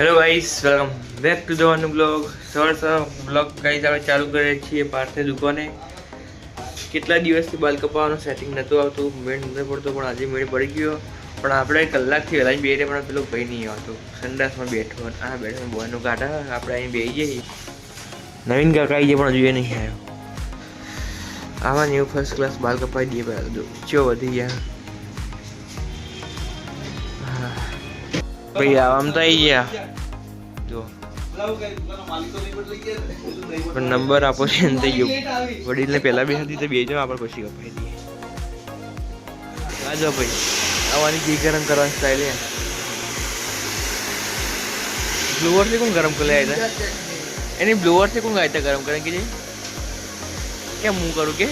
Hello guys, welcome back to the new blog. સવાર blog guys આપણે ચાલુ કરીએ છીએ પાર્થની દુકાને. કેટલા દિવસથી બાલ કપાવવાનું સેટિંગ નહોતું આવતું, મેળ નથી પડતો, પણ આજે મેળ પડી ગયો. પણ આપણે કલાકથી વહેલા બેઠે પણ પેલો ભાઈ નહીં આવતો. સંડાસમાં બેઠો આ બેઠો બોયનું કાઢા આપણે અહીં બેસી જઈએ. નવીન કાકા આવી જાય પણ હજુ એ નહીં આવ્યો. આવા ન્યૂ ફર્સ્ટ ક્લાસ બાલ કપાવી દઈએ પહેલાં તો ચો વધી ગયા. ભાઈ આમ તો આવી ગયા જો પણ નંબર આપો છે ને થઈ ગયો. વડીલને પહેલા બે હતી તો બે જાવ આપણે પછી કપાઈ દઈએ. આ જો ભાઈ આવવાની ઘી ગરમ કરવાની સ્ટાઇલ હે. બ્લોઅર से कौन गरम कर ले आया था? यानी ब्लोअर से कौन आया था गरम करने के लिए? क्या मुंह करूँ के?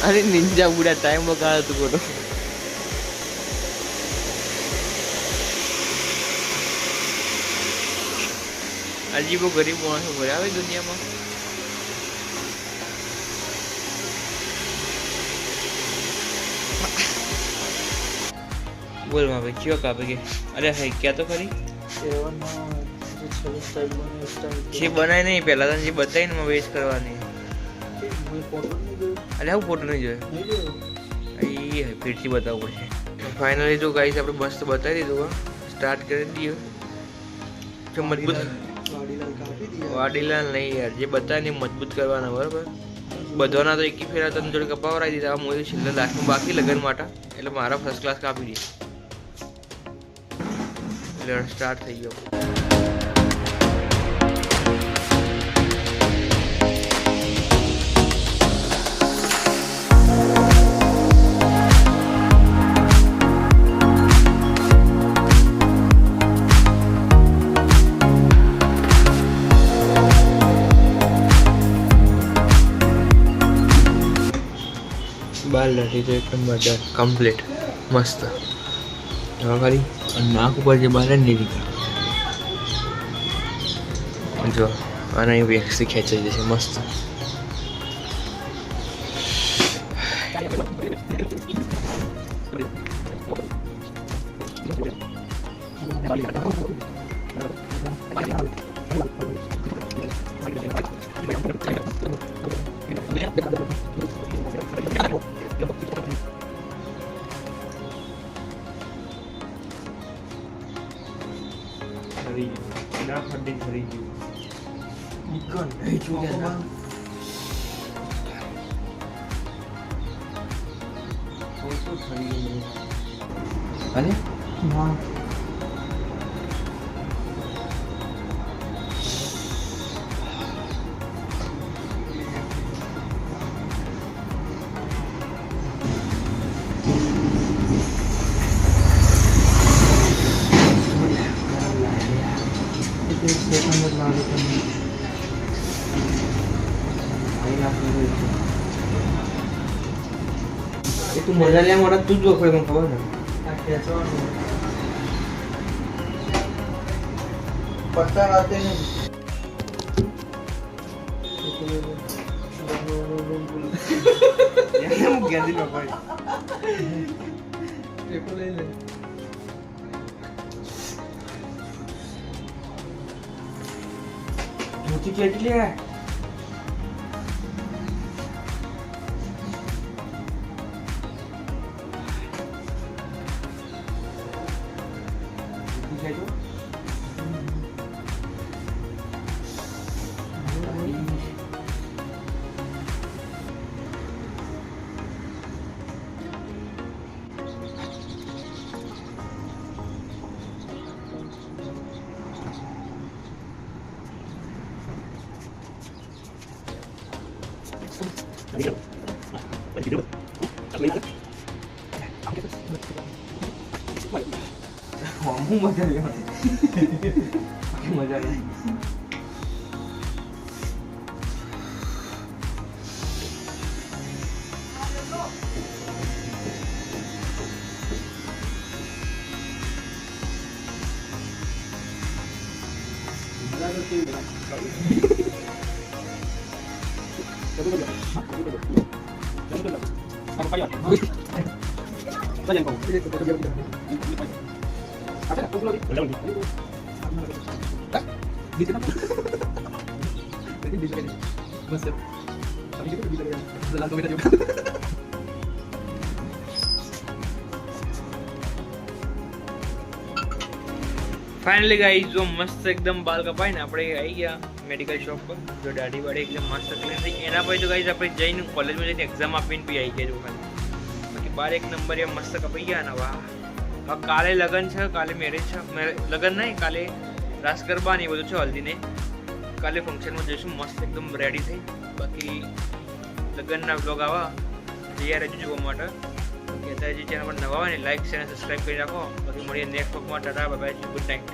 अरे निंजा पूरा टाइम बगाड़ा तू को. अजीबो गरीब माणसो भर्या है दुनियाમાં. बोल वहाँ पे क्यों कापे के? अरे है क्या तो खरी ये बनाए नहीं पहला था ये बताई ना वेस्ट करवानी. अरे હું ફોટો નહીં જોયો એ ફીરથી બતાવવું પડશે. ફાઇનલી જો ગાઈસ આપણે મસ્ત બતાવી દીધું. સ્ટાર્ટ કરી દઈએ. જો મજબૂત વાડીલાલ નહીં યાર, જે બતાવીને મજબૂત કરવાના બરાબર. બધાના તો એકી ફેરા તને જોડે કપાવરાઈ દીધા. આ મોદી છેલ્લે લાસ્ટમાં બાકી લગન માટે એટલે મારા ફર્સ્ટ ક્લાસ કાપી દે એટલે સ્ટાર્ટ થઈ ગયો. बाल दाढ़ी तो एकदम मजा कम्प्लीट मस्त. હવે ખાલી નાક ઉપર જે બાલ નહીં નીકળે જો આના વેક્સથી ખેંચાઈ જશે મસ્ત. अरे हाँ itu modalnya orang 7 apa yang kawan? पत्थर आते हैं ये हम गंदी में भाई देखो ले ले मोती क्या लिया है Kamu manja ya? Pakai manja ya? Finally guys જો મસ્ત એકદમ બાલ કપાય ને આપણે આવી ગયા મેડિકલ શોપ પર. જો દાઢી વાળી એકદમ મસ્ત ક્લીન થઈ. એના પછી તો ગાઈસ આપણે જઈને કોલેજમાં જઈને એક્ઝામ આપીને બી આવી ગયા જો ખાલી. બાકી બાર એક નંબર એ મસ્ત કપાઈ ગયા ને. વાહ, હવે કાલે લગ્ન છે, કાલે મેરેજ છે. લગ્ન નહીં, કાલે રાસ ગરબા ને એ બધું છે, હલ્દી ને. કાલે ફંક્શનમાં જઈશું મસ્ત એકદમ રેડી થઈ. બાકી લગ્નના બ્લોગ આવા તૈયાર રહેજો જોવા માટે. અત્યારે જે ચેનલ પર નવા હોય ને લાઈક શેર અને સબસ્ક્રાઈબ કરી રાખો. બાકી મળીએ નેક્સ્ટ બ્લોગમાં. Tata bye bye, good night.